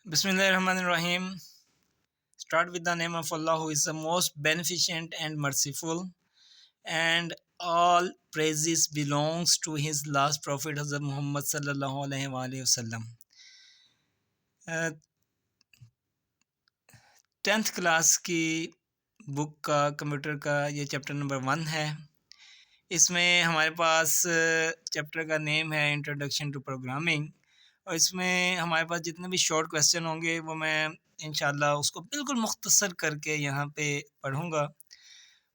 Bismillahirrahmanirrahim. Start with the name of Allah, who is the most beneficent and merciful, and all praises belongs to His last Prophet Hazrat Muhammad sallallahu alaihi wasallam. 10th class की book का computer का ये chapter number 1 है। इसमें हमारे पास chapter का name है introduction to programming, और इसमें हमारे पास जितने भी शॉर्ट क्वेश्चन होंगे वो मैं इंशाल्लाह उसको बिल्कुल मुख्तसर करके यहाँ पे पढ़ूँगा,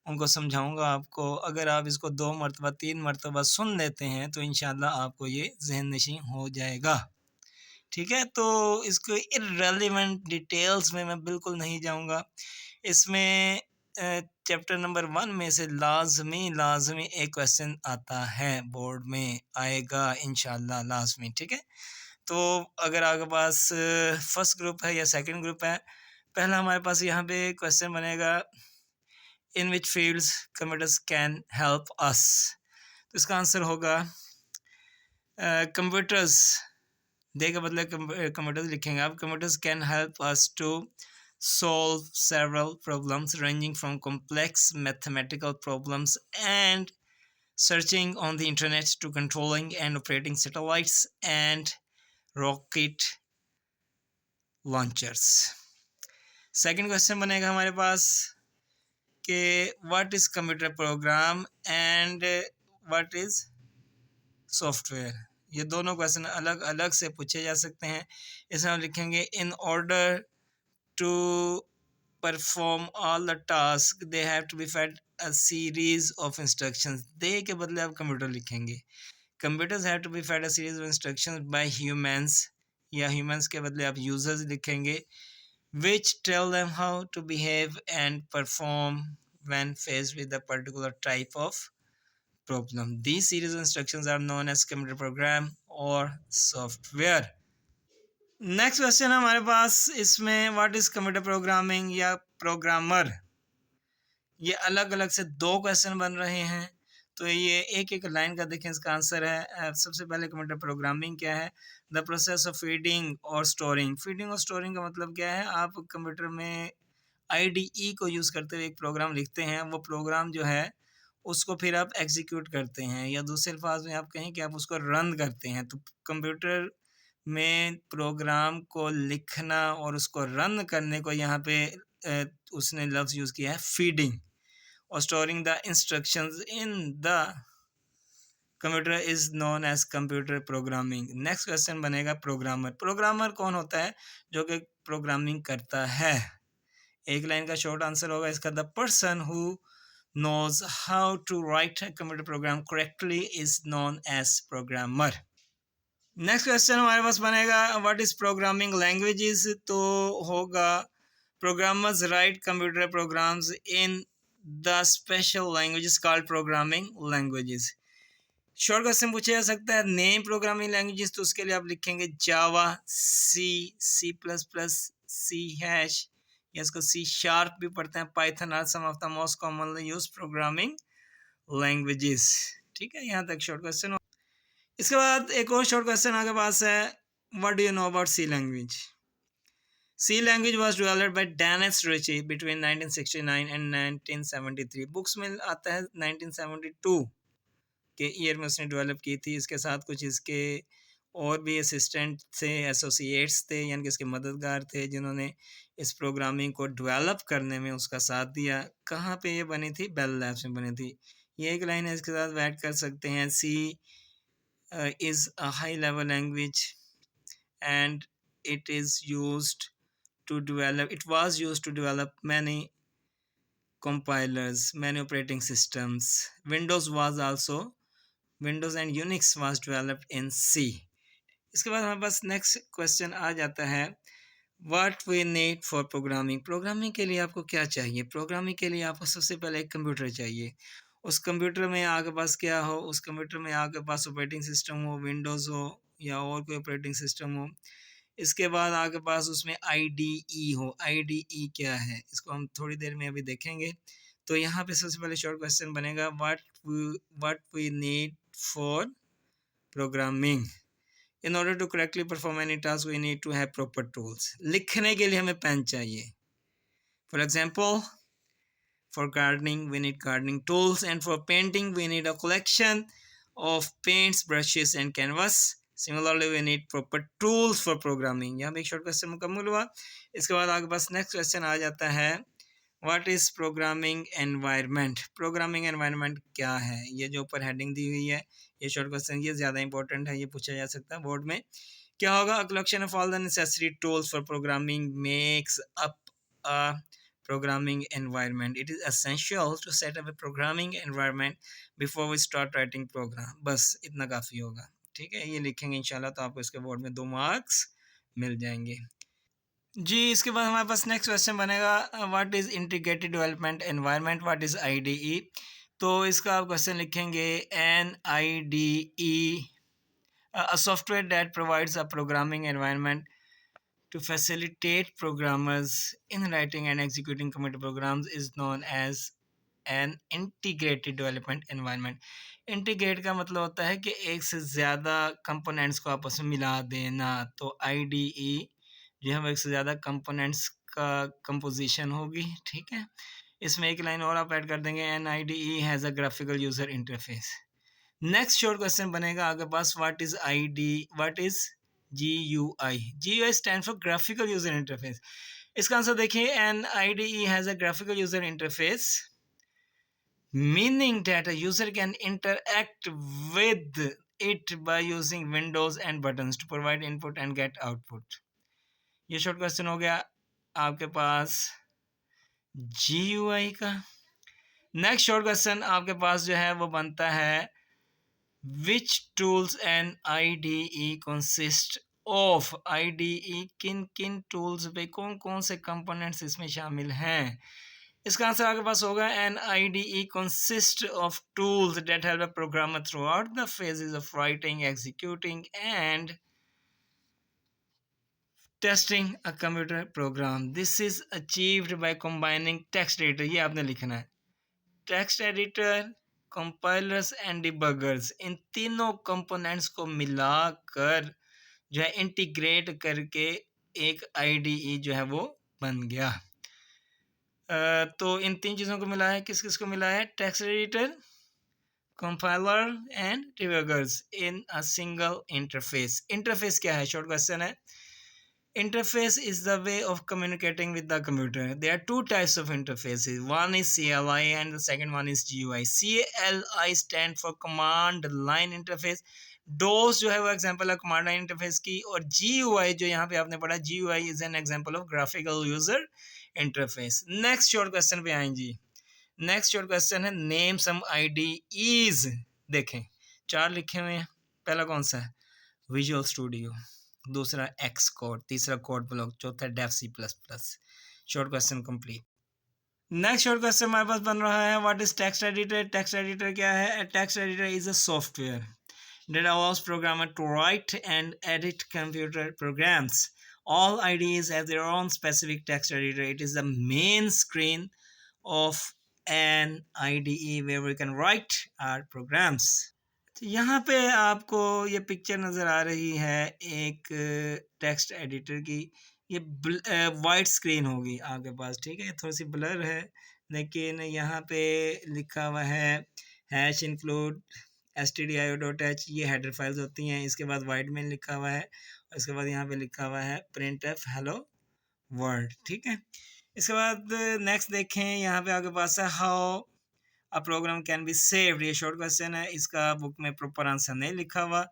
उनको समझाऊँगा आपको। अगर आप इसको 2 मरतबा 3 मरतबा सुन लेते हैं तो इंशाल्लाह आपको ये ज़हन नशीं हो जाएगा। ठीक है, तो इसको इर्रेलेवेंट डिटेल्स में मैं बिल्कुल नहीं जाऊँगा। इसमें चैप्टर नंबर 1 में से लाज़मी एक क्वेश्चन आता है, बोर्ड में आएगा इंशाल्लाह लास्ट में। ठीक है, तो अगर आपके पास फर्स्ट ग्रुप है या सेकंड ग्रुप है, पहला हमारे पास यहाँ पे क्वेश्चन बनेगा in which fields computers can help us. तो इसका आंसर होगा कंप्यूटर्स, दे के बदले कंप्यूटर्स लिखेंगे आप। Computers can help us to solve several problems ranging from complex mathematical problems and searching on the internet to controlling and operating satellites and rocket launchers. Second question बनेगा हमारे पास कि what is computer program and what is software. ये दोनों question अलग अलग से पूछे जा सकते हैं। इसमें हम लिखेंगे in order to perform all the tasks they have to be fed a series of instructions। दे के बदले आप कंप्यूटर लिखेंगे। computers have to be fed a series of instructions by humans, या humans के बदले आप users लिखेंगे, which tell them how to behave and perform when faced with a particular type of problem। These series of instructions are known as computer program or software। Next question हमारे पास इसमें what is computer programming या programmer. ये अलग अलग से 2 question बन रहे हैं, तो ये एक एक लाइन का देखें इसका आंसर है। सबसे पहले कंप्यूटर प्रोग्रामिंग क्या है? द प्रोसेस ऑफ फीडिंग और स्टोरिंग। फीडिंग और स्टोरिंग का मतलब क्या है? आप कंप्यूटर में IDE को यूज़ करते हुए एक प्रोग्राम लिखते हैं, वो प्रोग्राम जो है उसको फिर आप एग्जीक्यूट करते हैं, या दूसरे अल्फाज में आप कहें कि आप उसको रन करते हैं। तो कंप्यूटर में प्रोग्राम को लिखना और उसको रन करने को यहाँ पे उसने लफ्ज़ यूज़ किया है फीडिंग, और storing the instructions in the computer is known as computer programming. Next question बनेगा प्रोग्रामर। प्रोग्रामर कौन होता है? जो कि प्रोग्रामिंग करता है। एक लाइन का शॉर्ट आंसर होगा इसका, the person who knows how to write a computer program correctly is known as programmer। Next question हमारे पास बनेगा व्हाट इज प्रोग्रामिंग लैंग्वेजेस। तो होगा programmers right computer programs in the special languages called programming languages. Short question पूछा जा सकता है name programming languages, तो उसके लिए आप लिखेंगे Java, C plus plus, C hash, या इसको सी शार्प भी पढ़ते हैं, Python or some of the most commonly used programming languages. ठीक है, यहाँ तक शॉर्ट क्वेश्चन। इसके बाद एक और शॉर्ट क्वेश्चन आपके पास है, what do you know about C language. C language was developed by Dennis Ritchie between 1969 and 1973। Books में आता है 1972 के ईयर में उसने डेवलप की थी। इसके साथ कुछ इसके और भी असिस्टेंट थे, एसोसिएट्स थे, यानी कि इसके मददगार थे, जिन्होंने इस प्रोग्रामिंग को डेवलप करने में उसका साथ दिया। कहाँ पे ये बनी थी? बेल लैब्स में बनी थी। ये एक लाइन है, इसके साथ ऐड कर सकते हैं, सी is a high level language and it was used to develop many compilers, many operating systems. Windows and Unix was developed in C। इसके बाद हमारे पास नेक्स्ट क्वेश्चन आ जाता है, what we need for programming. Programming के लिए आपको क्या चाहिए? प्रोग्रामिंग के लिए आपको सबसे पहले एक कंप्यूटर चाहिए। उस कंप्यूटर में आपके पास क्या हो? उस कंप्यूटर में आपके पास ऑपरेटिंग सिस्टम हो, विंडोज़ हो या और कोई ऑपरेटिंग सिस्टम हो। इसके बाद आपके पास उसमें IDE हो। IDE क्या है? इसको हम थोड़ी देर में अभी देखेंगे। तो यहाँ पे सबसे पहले शॉर्ट क्वेश्चन बनेगा, what we need for programming. In order to correctly perform any task we need to have proper tools. लिखने के लिए हमें पेन चाहिए। For example, for gardening we need gardening tools, and for painting we need a collection of paints, brushes and canvas. Similarly we need proper tools for programming. यहाँ पे एक short question मुकम्मल हुआ। इसके बाद आगे बस नेक्स्ट क्वेश्चन आ जाता है, what is programming environment. Programming environment क्या है, ये जो ऊपर हेडिंग दी हुई है, ये शॉर्ट क्वेश्चन ये ज़्यादा इंपॉर्टेंट है, ये पूछा जा सकता है बोर्ड में। क्या होगा, a collection of all the necessary tools for programming makes up a programming environment. It is essential to set up a programming environment before we start writing program. बस इतना काफ़ी होगा, ठीक है। ये लिखेंगे इंशाल्लाह तो आपको इसके बोर्ड में 2 मार्क्स मिल जाएंगे जी। इसके बाद हमारे पास नेक्स्ट क्वेश्चन बनेगा, what is integrated development environment, what is IDE। तो इसका आप क्वेश्चन लिखेंगे, N IDE a software that provides a programming environment to facilitate programmers in writing and executing computer programs is known as an integrated development environment. Integrate का मतलब होता है कि एक से ज़्यादा कंपोनेंट्स को आपस में मिला देना। तो IDE जो है वो एक से ज़्यादा कंपोनेंट्स का कंपोजिशन होगी, ठीक है। इसमें एक लाइन और आप ऐड कर देंगे, an IDE has a graphical user interface. Next short question बनेगा आगे पास, what is GUI। GUI stand for graphical user interface. इसका आंसर देखिए, an IDE has a graphical user interface meaning that a user can interact with it by using windows and buttons to provide input and get output। ये short question हो गया आपके पास GUI का। Next short question आपके पास जो है वो बनता है, which tools an IDE consist of। IDE किन किन टूल्स पे कौन कौन से कंपोनेंट्स इसमें शामिल हैं। इसका आंसर आपके पास होगा, N IDE consist of tools that help a programmer throughout the phases of writing, executing and testing a computer program. This is achieved by combining text editor, ये आपने लिखना है, text editor, compilers and debuggers, इन तीनों components को मिलाकर जो है इंटीग्रेट करके एक IDE जो है वो बन गया। तो इन तीन चीज़ों को मिला है, किस किस को मिला है, text editor, compiler and debuggers in a single interface. Interface क्या है, शॉर्ट क्वेश्चन है। Interface is the way of communicating with the computer. There are two types of interfaces. One is CLI and the second one is GUI. CLI stand for command line interface. DOS जो है वो example है command line interface की, और GUI जो यहाँ पे आपने पढ़ा, GUI is an example of graphical user interface. Next short question पे आएं जी। नेक्स्ट शॉर्ट क्वेश्चन है, नेम सम IDEs। देखें 4 लिखे हुए हैं। पहला कौन सा है, विजुअल स्टूडियो, दूसरा एक्स कोड, तीसरा कोड ब्लॉक, चौथा Dev C++। Short question complete. Next short question हमारे पास बन रहा है, what is text editor. Text editor क्या है, text editor is a software that allows programmer to write and edit computer programs. All IDEs have their own specific text editor. It is the main screen of an IDE where we can write our programs. यहाँ पे आपको ये picture नज़र आ रही है एक text editor की। ये वाइट स्क्रीन होगी आपके पास, ठीक है, थोड़ी सी ब्लर है, लेकिन यहाँ पे लिखा हुआ है हैश इंक्लूड stdio.h, ये हेडर फाइल्स होती हैं। इसके बाद वाइट में लिखा हुआ है, और इसके बाद यहाँ पे लिखा हुआ है printf hello world, ठीक है। इसके बाद नेक्स्ट देखें, यहाँ पे आपके पास है how a program can be saved. ये शॉर्ट क्वेश्चन है, इसका बुक में प्रॉपर आंसर नहीं लिखा हुआ,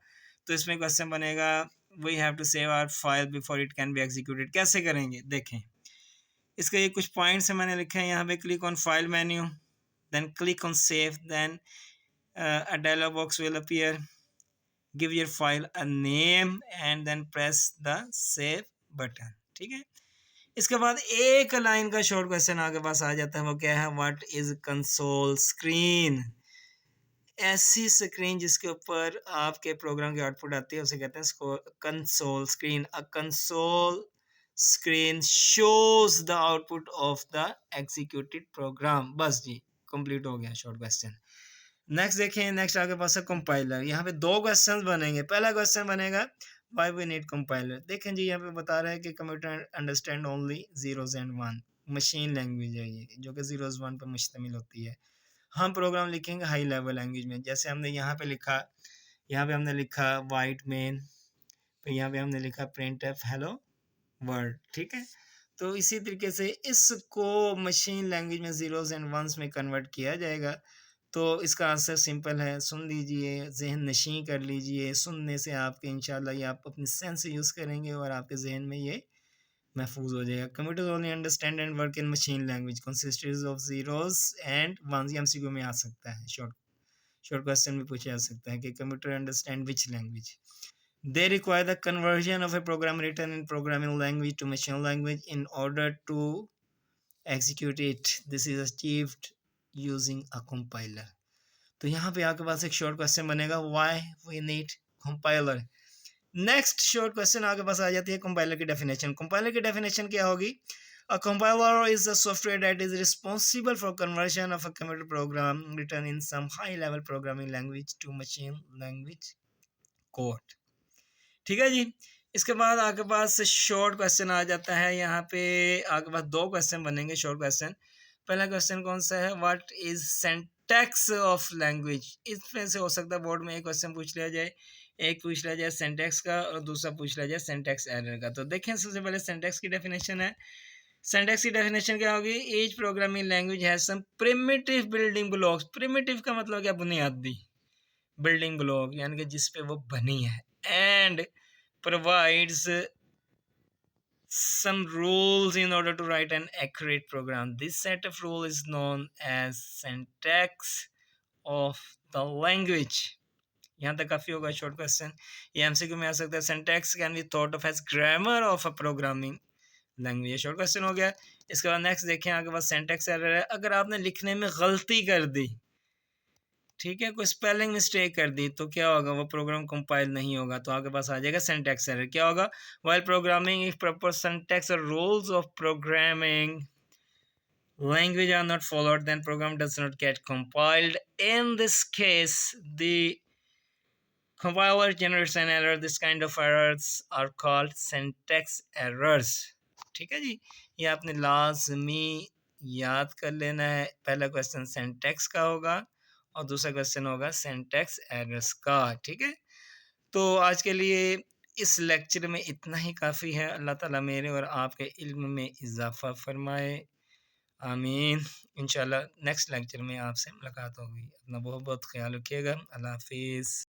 तो इसमें क्वेश्चन बनेगा, we have to save our file before it can be executed. कैसे करेंगे, देखें इसके ये कुछ पॉइंट्स हैं मैंने लिखे हैं यहाँ पे। Click on file menu, then click on save, then a dialog box will appear, give your file a name and then press the save button, ठीक है। इसके बाद एक लाइन का शॉर्ट क्वेश्चन आपके पास आ जाता है, वो क्या है, व्हाट इज कंसोल स्क्रीन। ऐसी स्क्रीन जिसके ऊपर आपके प्रोग्राम की आउटपुट आती है उसे कहते हैं console screen. A console screen shows the output of the executed program. बस जी, कंप्लीट हो गया शॉर्ट क्वेश्चन। नेक्स्ट देखें, नेक्स्ट आपके पास है कंपाइलर। यहाँ पे 2 क्वेश्चन बनेंगे। पहला क्वेश्चन बनेगा, वाई वी नीड कंपाइलर। देखें जी यहाँ पे बता रहा है कि computer understand only zeros and one, machine language है ये, जो कि जीरोज वन पर मुश्तमिल होती है। हम प्रोग्राम लिखेंगे हाई लेवल लैंग्वेज में, जैसे हमने यहाँ पे लिखा, यहाँ पे हमने लिखा वाइट मेन, फिर यहाँ पे हमने लिखा प्रिंट एफ हेलो वर्ड, ठीक है। तो इसी तरीके से इसको मशीन लैंग्वेज में जीरोज एंड वंस में कन्वर्ट किया जाएगा। तो इसका आंसर सिंपल है, सुन लीजिए, जहन नशीं कर लीजिए, सुनने से आपके इंशाल्लाह ये आप अपने सेंस यूज़ करेंगे और आपके जहन में ये महफूज हो जाएगा। Computer only understand and work in machine language consistence of zeros and ones. ये एमसीक्यू में आ सकता है, शॉर्ट क्वेश्चन में पूछा जा सकता है कि computer understand which language. They require the conversion of a program written in programming language to machine language in order to execute it. This is achieved using a compiler. तो यहाँ पे आपके पास एक शॉर्ट क्वेश्चन बनेगा, why we need compiler. Next short question आपके पास आ जाती है compiler की डेफिनेशन। कंपाइलर की डेफिनेशन क्या होगी? A compiler is a software that is responsible for conversion of a computer program written in some high-level programming language to machine language code. ठीक है जी। इसके बाद आपके पास शॉर्ट क्वेश्चन आ जाता है। यहाँ पे आपके पास दो क्वेश्चन बनेंगे शॉर्ट क्वेश्चन। पहला क्वेश्चन कौन सा है? What is syntax of language. इसमें से हो सकता है बोर्ड में एक क्वेश्चन पूछ लिया जाए, एक पूछ लिया जाए सिंटैक्स का और दूसरा पूछ लिया जाए सिंटैक्स एरर का। तो देखें, सबसे पहले सिंटैक्स की डेफिनेशन है। सिंटैक्स की डेफिनेशन क्या होगी? Each programming language has some primitive building blocks. Primitive का मतलब क्या? बुनियादी। बिल्डिंग ब्लॉक यानी कि जिस पे वो बनी है। And provides some rules in order to write an accurate program. This set of rules is known as syntax of the language. यहाँ तक काफी होगा शॉर्ट क्वेश्चन। ये एमसीक्यू में आ सकता है। Syntax can be thought of as grammar of a programming language. Short question हो गया। इसके बाद नेक्स्ट देखें, आगे पास सिंटैक्स एरर है। अगर आपने लिखने में गलती कर दी, ठीक है, कोई स्पेलिंग मिस्टेक कर दी, तो क्या होगा? वो प्रोग्राम कंपाइल नहीं होगा। तो आपके पास आ जाएगा सिंटैक्स एरर। क्या होगा? While programming if proper syntax और rules of programming language are not followed, then program does not get compiled. In this case, the compiler generates an error. This kind of errors are called syntax errors. ठीक है जी, ये आपने लाजमी याद कर लेना है। पहला क्वेश्चन सिंटैक्स का होगा और दूसरा क्वेश्चन होगा सिंटैक्स एरर्स का। ठीक है, तो आज के लिए इस लेक्चर में इतना ही काफ़ी है। अल्लाह ताला मेरे और आपके इल्म में इजाफ़ा फरमाए, आमीन। इंशाल्लाह नेक्स्ट लेक्चर में आपसे मुलाकात होगी। अपना बहुत बहुत ख्याल रखिएगा। अल्लाह हाफिज़।